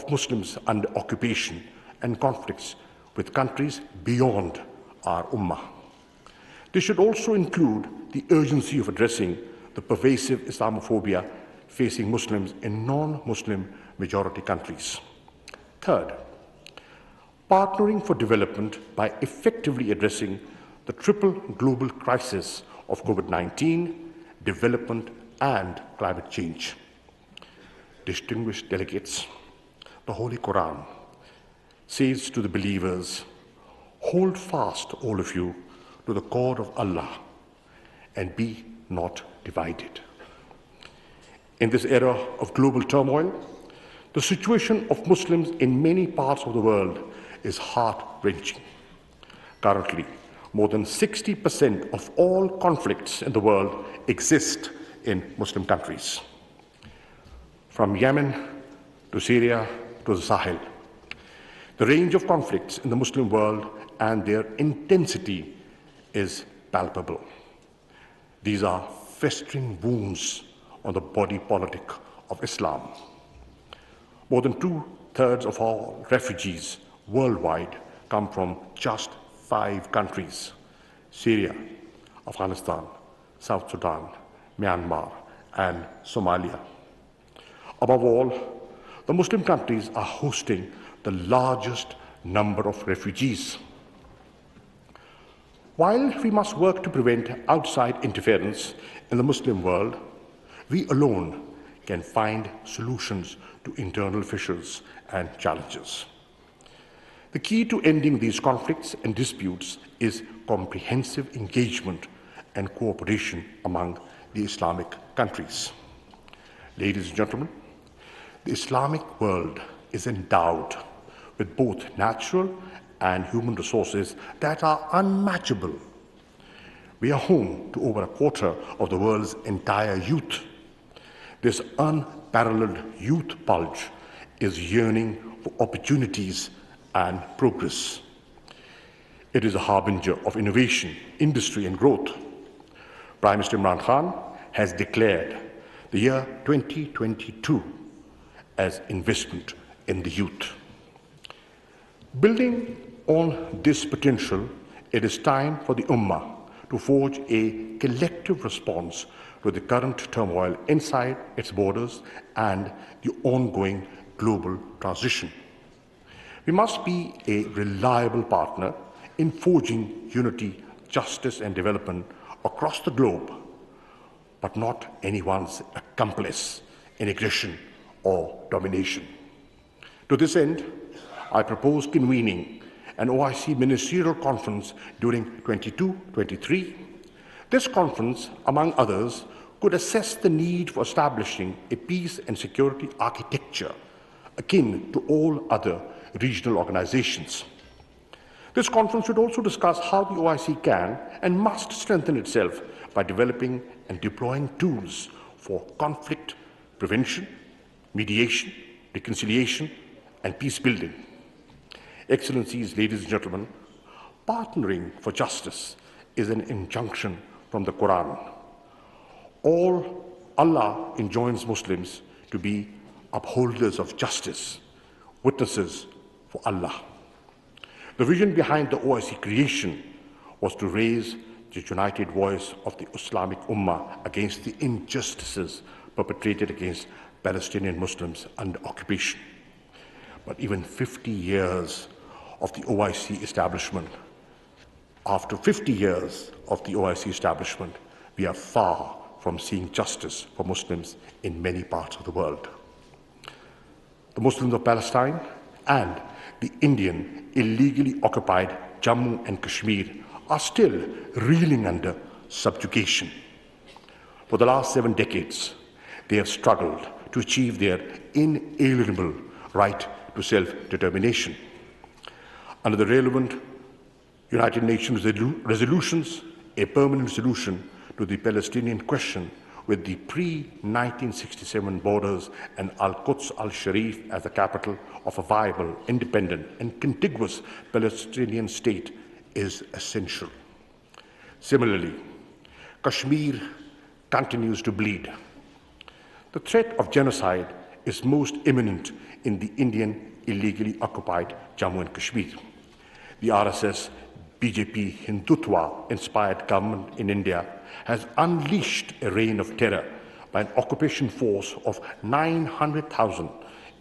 of Muslims under occupation and conflicts with countries beyond our Ummah. This should also include the urgency of addressing the pervasive Islamophobia facing Muslims in non-Muslim majority countries. Third, partnering for development by effectively addressing the triple global crisis of COVID-19, development, and climate change. Distinguished delegates, the Holy Quran says to the believers, "Hold fast, all of you, to the cord of Allah and be not divided." In this era of global turmoil, the situation of Muslims in many parts of the world is heart-wrenching. Currently, more than 60% of all conflicts in the world exist in Muslim countries. From Yemen to Syria to the Sahel, the range of conflicts in the Muslim world and their intensity is palpable. These are festering wounds on the body politic of Islam. More than 2/3 of all refugees worldwide come from just 5 countries: Syria, Afghanistan, South Sudan, Myanmar, and Somalia. Above all, the Muslim countries are hosting the largest number of refugees. While we must work to prevent outside interference in the Muslim world, we alone can find solutions to internal fissures and challenges. The key to ending these conflicts and disputes is comprehensive engagement and cooperation among the Islamic countries. Ladies and gentlemen, the Islamic world is endowed with both natural and human resources that are unmatchable. We are home to over 1/4 of the world's entire youth. This unparalleled youth bulge is yearning for opportunities and progress. It is a harbinger of innovation, industry, and growth. Prime Minister Imran Khan has declared the year 2022 as investment in the youth. Building on this potential, it is time for the Ummah to forge a collective response to the current turmoil inside its borders and the ongoing global transition. We must be a reliable partner in forging unity, justice, and development across the globe, but not anyone's accomplice in aggression or domination. To this end, I propose convening an OIC ministerial conference during 22-23. This conference, among others, could assess the need for establishing a peace and security architecture akin to all other regional organizations. This conference should also discuss how the OIC can and must strengthen itself by developing and deploying tools for conflict prevention, mediation, reconciliation, and peace building. Excellencies, ladies and gentlemen, partnering for justice is an injunction from the Quran. Allah enjoins Muslims to be upholders of justice, witnesses for Allah. The vision behind the OIC creation was to raise the united voice of the Islamic Ummah against the injustices perpetrated against Palestinian Muslims under occupation. But even 50 years of the OIC establishment, after 50 years of the OIC establishment, we are far from seeing justice for Muslims in many parts of the world. The Muslims of Palestine and the Indian illegally occupied Jammu and Kashmir are still reeling under subjugation. For the last 7 decades, they have struggled to achieve their inalienable right to self-determination. Under the relevant United Nations resolutions, a permanent solution to the Palestinian question with the pre-1967 borders and Al-Quds al-Sharif as the capital of a viable, independent, and contiguous Palestinian state is essential. Similarly, Kashmir continues to bleed. The threat of genocide is most imminent in the Indian illegally occupied Jammu and Kashmir. The RSS BJP Hindutva-inspired government in India has unleashed a reign of terror by an occupation force of 900,000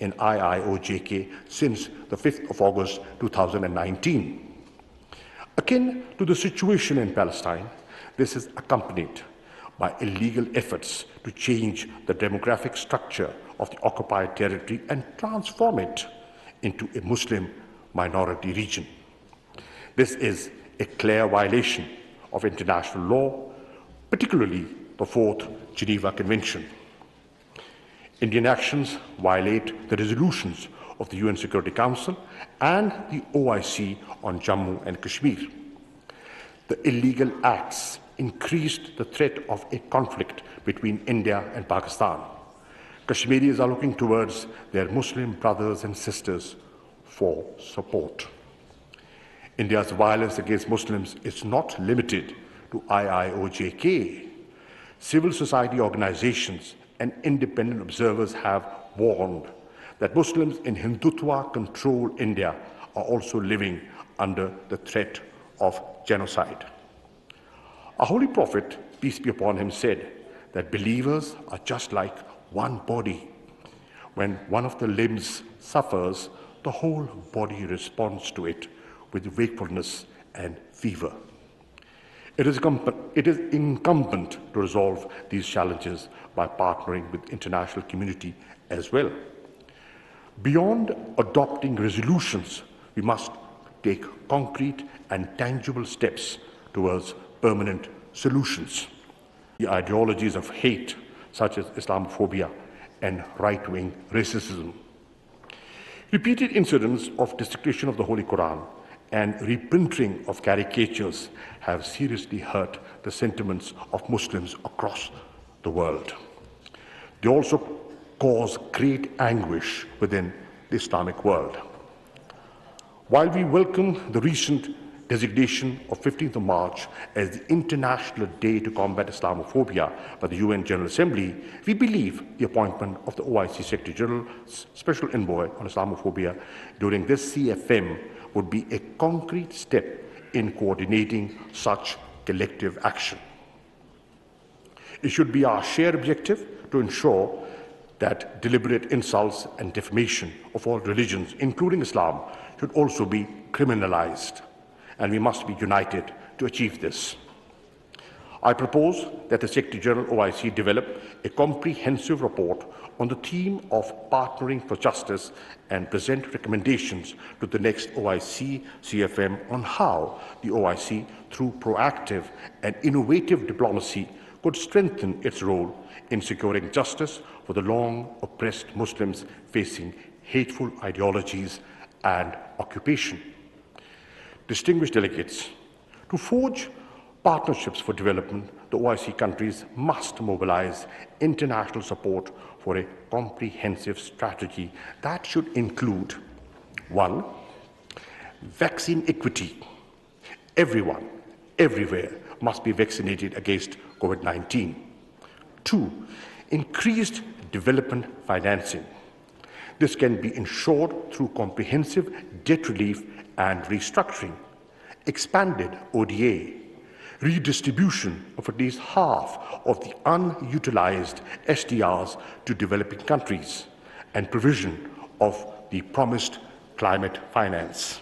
in IIOJK since the 5th of August 2019. Akin to the situation in Palestine, this is accompanied by illegal efforts to change the demographic structure of the occupied territory and transform it into a Muslim minority region. This is a clear violation of international law, particularly the Fourth Geneva Convention. Indian actions violate the resolutions of the UN Security Council and the OIC on Jammu and Kashmir. The illegal acts increased the threat of a conflict between India and Pakistan. Kashmiris are looking towards their Muslim brothers and sisters for support. India's violence against Muslims is not limited to IIOJK. Civil society organizations and independent observers have warned that Muslims in Hindutva-controlled India are also living under the threat of genocide. Our Holy Prophet, peace be upon him, said that believers are just like one body. When one of the limbs suffers, the whole body responds to it with wakefulness and fever. It is incumbent to resolve these challenges by partnering with the international community as well. Beyond adopting resolutions, we must take concrete and tangible steps towards permanent solutions. The ideologies of hate, such as Islamophobia and right-wing racism. Repeated incidents of desecration of the Holy Quran and reprinting of caricatures have seriously hurt the sentiments of Muslims across the world. They also cause great anguish within the Islamic world. While we welcome the recent designation of 15th of March as the International Day to Combat Islamophobia by the UN General Assembly, we believe the appointment of the OIC Secretary General's Special Envoy on Islamophobia during this CFM would be a concrete step in coordinating such collective action. It should be our shared objective to ensure that deliberate insults and defamation of all religions, including Islam, should also be criminalized, and we must be united to achieve this. I propose that the Secretary General OIC develop a comprehensive report on the theme of partnering for justice and present recommendations to the next OIC CFM on how the OIC, through proactive and innovative diplomacy, could strengthen its role in securing justice for the long oppressed Muslims facing hateful ideologies and occupation. Distinguished delegates, to forge partnerships for development, the OIC countries must mobilize international support for a comprehensive strategy that should include: 1. Vaccine equity. Everyone, everywhere, must be vaccinated against COVID-19. 2. Increased development financing. This can be ensured through comprehensive debt relief and restructuring, expanded ODA, redistribution of at least half of the unutilized SDRs to developing countries, and provision of the promised climate finance.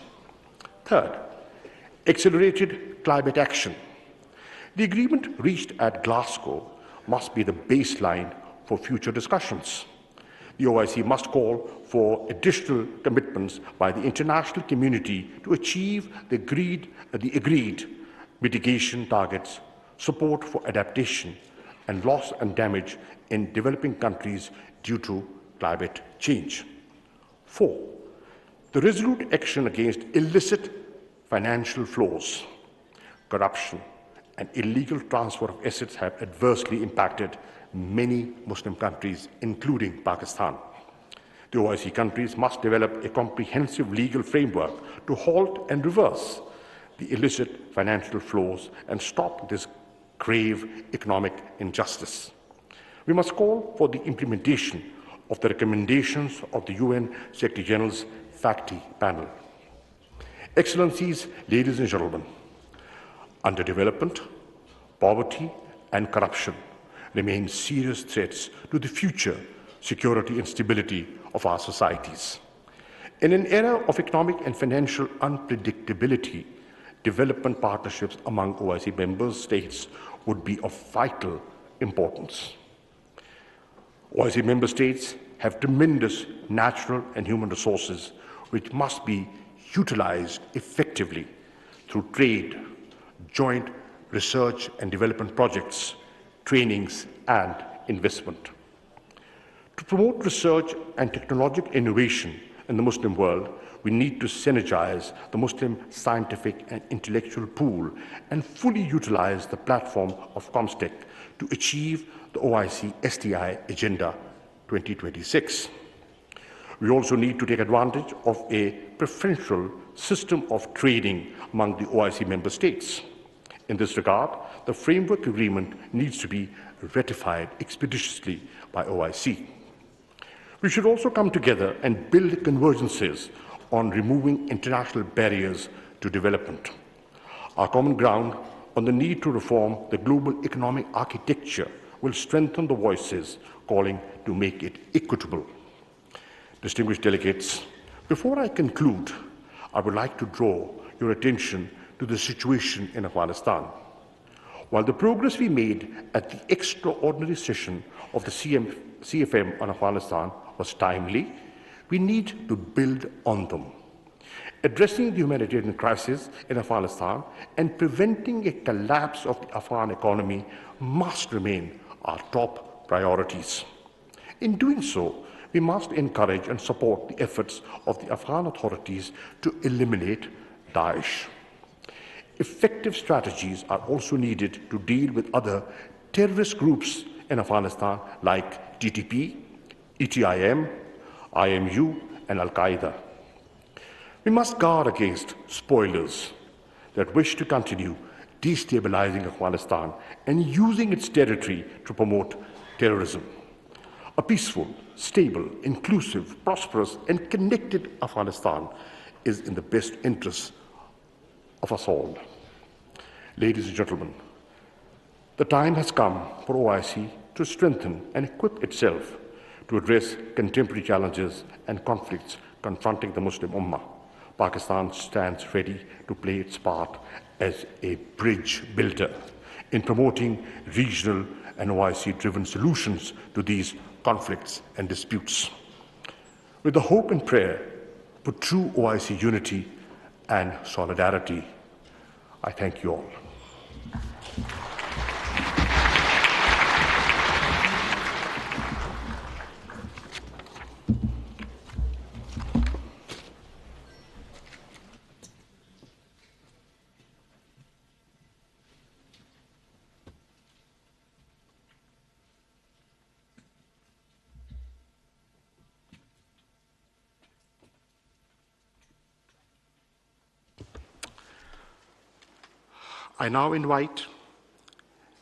3rd, accelerated climate action. The agreement reached at Glasgow must be the baseline for future discussions. The OIC must call for additional commitments by the international community to achieve the agreed mitigation targets, support for adaptation and loss and damage in developing countries due to climate change. 4. The resolute action against illicit financial flows, corruption, and illegal transfer of assets have adversely impacted many Muslim countries, including Pakistan. The OIC countries must develop a comprehensive legal framework to halt and reverse the illicit financial flows and stop this grave economic injustice. We must call for the implementation of the recommendations of the UN Secretary General's FACTI panel. Excellencies, ladies and gentlemen, underdevelopment, poverty, and corruption remain serious threats to the future security and stability of our societies. In an era of economic and financial unpredictability, development partnerships among OIC member states would be of vital importance. OIC member states have tremendous natural and human resources which must be utilized effectively through trade, joint research and development projects, trainings, and investment. To promote research and technological innovation in the Muslim world, we need to synergize the Muslim scientific and intellectual pool and fully utilize the platform of COMSTEC to achieve the OIC STI Agenda 2026. We also need to take advantage of a preferential system of trading among the OIC member states. In this regard, the framework agreement needs to be ratified expeditiously by OIC. We should also come together and build convergences on removing international barriers to development. Our common ground on the need to reform the global economic architecture will strengthen the voices calling to make it equitable. Distinguished delegates, before I conclude, I would like to draw your attention to the situation in Afghanistan. While the progress we made at the extraordinary session of the CFM on Afghanistan was timely, we need to build on them. Addressing the humanitarian crisis in Afghanistan and preventing a collapse of the Afghan economy must remain our top priorities. In doing so, we must encourage and support the efforts of the Afghan authorities to eliminate Daesh. Effective strategies are also needed to deal with other terrorist groups in Afghanistan like TTP, ETIM, IMU, and Al-Qaeda. We must guard against spoilers that wish to continue destabilizing Afghanistan and using its territory to promote terrorism. A peaceful, stable, inclusive, prosperous, and connected Afghanistan is in the best interests of us all. Ladies and gentlemen, the time has come for OIC to strengthen and equip itself to address contemporary challenges and conflicts confronting the Muslim Ummah. Pakistan stands ready to play its part as a bridge builder in promoting regional and OIC-driven solutions to these conflicts and disputes. With the hope and prayer for true OIC unity and solidarity, I thank you all. I now invite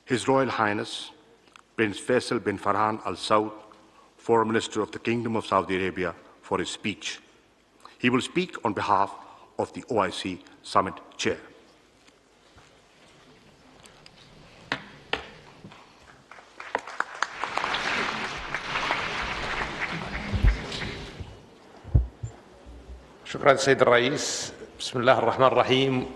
His Royal Highness Prince Faisal bin Farhan Al Saud, Foreign Minister of the Kingdom of Saudi Arabia, for his speech. He will speak on behalf of the OIC Summit Chair. شكرا سيد الرئيس. بسم الله الرحمن الرحيم.